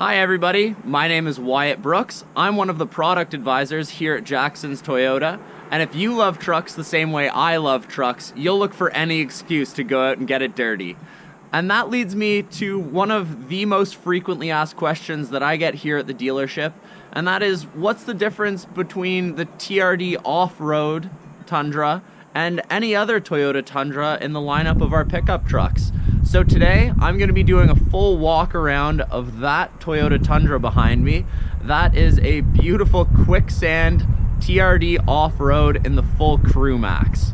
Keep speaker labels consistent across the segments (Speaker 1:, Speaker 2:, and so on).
Speaker 1: Hi everybody, my name is Wyatt Brooks. I'm one of the product advisors here at Jackson's Toyota, and if you love trucks the same way I love trucks, you'll look for any excuse to go out and get it dirty. And that leads me to one of the most frequently asked questions that I get here at the dealership, and that is, what's the difference between the TRD Off Road Tundra and any other Toyota Tundra in the lineup of our pickup trucks? So today, I'm going to be doing a full walk around of that Toyota Tundra behind me. That is a beautiful quicksand TRD Off-Road in the full Crew Max.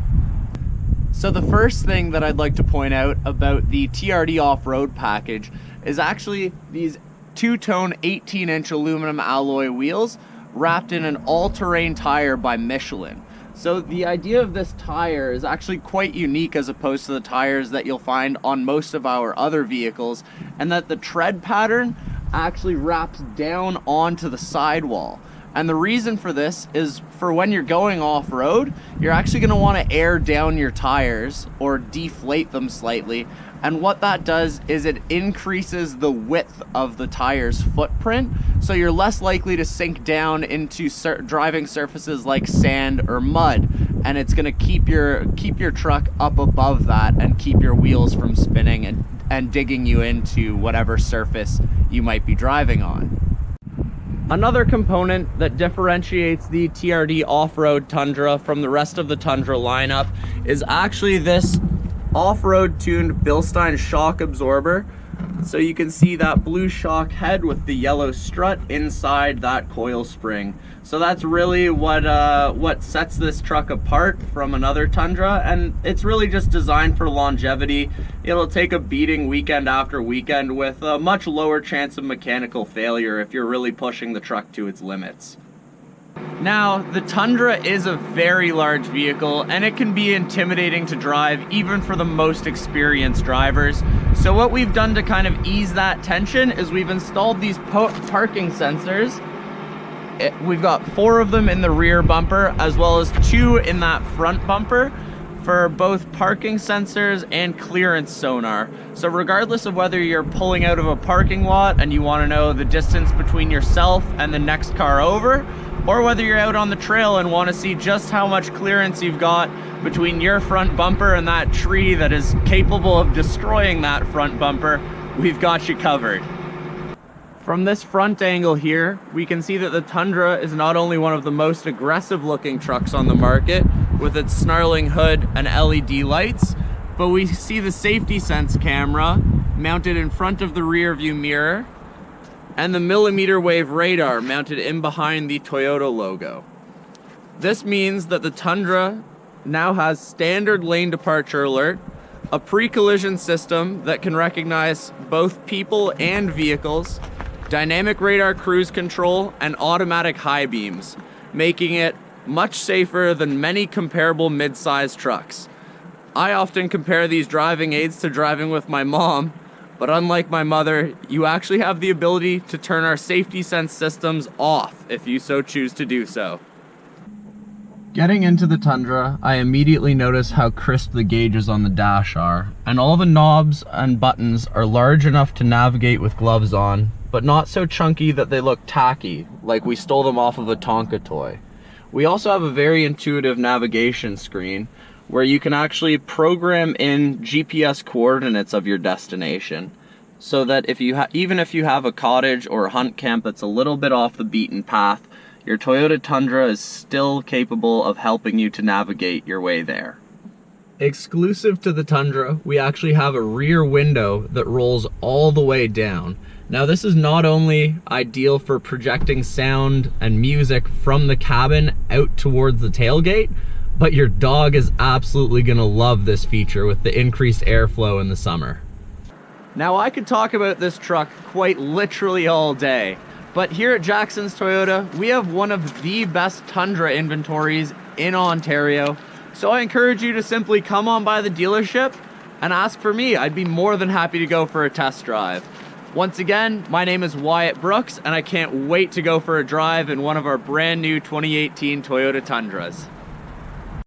Speaker 1: So the first thing that I'd like to point out about the TRD Off-Road package is actually these two-tone 18-inch aluminum alloy wheels wrapped in an all-terrain tire by Michelin. So the idea of this tire is actually quite unique as opposed to the tires that you'll find on most of our other vehicles, and that the tread pattern actually wraps down onto the sidewall. And the reason for this is for when you're going off-road, you're actually going to want to air down your tires or deflate them slightly. And what that does is it increases the width of the tire's footprint, so you're less likely to sink down into driving surfaces like sand or mud, and it's going to keep your truck up above that and keep your wheels from spinning and digging you into whatever surface you might be driving on. Another component that differentiates the TRD Off-Road Tundra from the rest of the Tundra lineup is actually this off-road tuned Bilstein shock absorber. So you can see that blue shock head with the yellow strut inside that coil spring. So that's really what sets this truck apart from another Tundra, and it's really just designed for longevity. It'll take a beating weekend after weekend with a much lower chance of mechanical failure if you're really pushing the truck to its limits. Now, the Tundra is a very large vehicle, and it can be intimidating to drive even for the most experienced drivers. So what we've done to kind of ease that tension is we've installed these parking sensors. We've got 4 of them in the rear bumper as well as 2 in that front bumper for both parking sensors and clearance sonar. So regardless of whether you're pulling out of a parking lot and you want to know the distance between yourself and the next car over, or whether you're out on the trail and want to see just how much clearance you've got between your front bumper and that tree that is capable of destroying that front bumper, we've got you covered. From this front angle here, we can see that the Tundra is not only one of the most aggressive looking trucks on the market with its snarling hood and LED lights, but we see the safety sense camera mounted in front of the rear view mirror and the millimeter wave radar mounted in behind the Toyota logo. This means that the Tundra now has standard lane departure alert, a pre-collision system that can recognize both people and vehicles, dynamic radar cruise control, and automatic high beams, making it much safer than many comparable mid-sized trucks. I often compare these driving aids to driving with my mom, but unlike my mother, you actually have the ability to turn our safety sense systems off if you so choose to do so. Getting into the Tundra, I immediately notice how crisp the gauges on the dash are, and all the knobs and buttons are large enough to navigate with gloves on, but not so chunky that they look tacky, like we stole them off of a Tonka toy. We also have a very intuitive navigation screen, where you can actually program in GPS coordinates of your destination, so that even if you have a cottage or a hunt camp that's a little bit off the beaten path, your Toyota Tundra is still capable of helping you to navigate your way there. Exclusive to the Tundra, we actually have a rear window that rolls all the way down. Now this is not only ideal for projecting sound and music from the cabin out towards the tailgate, but your dog is absolutely gonna love this feature with the increased airflow in the summer. Now I could talk about this truck quite literally all day, but here at Jackson's Toyota, we have one of the best Tundra inventories in Ontario. So I encourage you to simply come on by the dealership and ask for me. I'd be more than happy to go for a test drive. Once again, my name is Wyatt Brooks, and I can't wait to go for a drive in one of our brand new 2018 Toyota Tundras.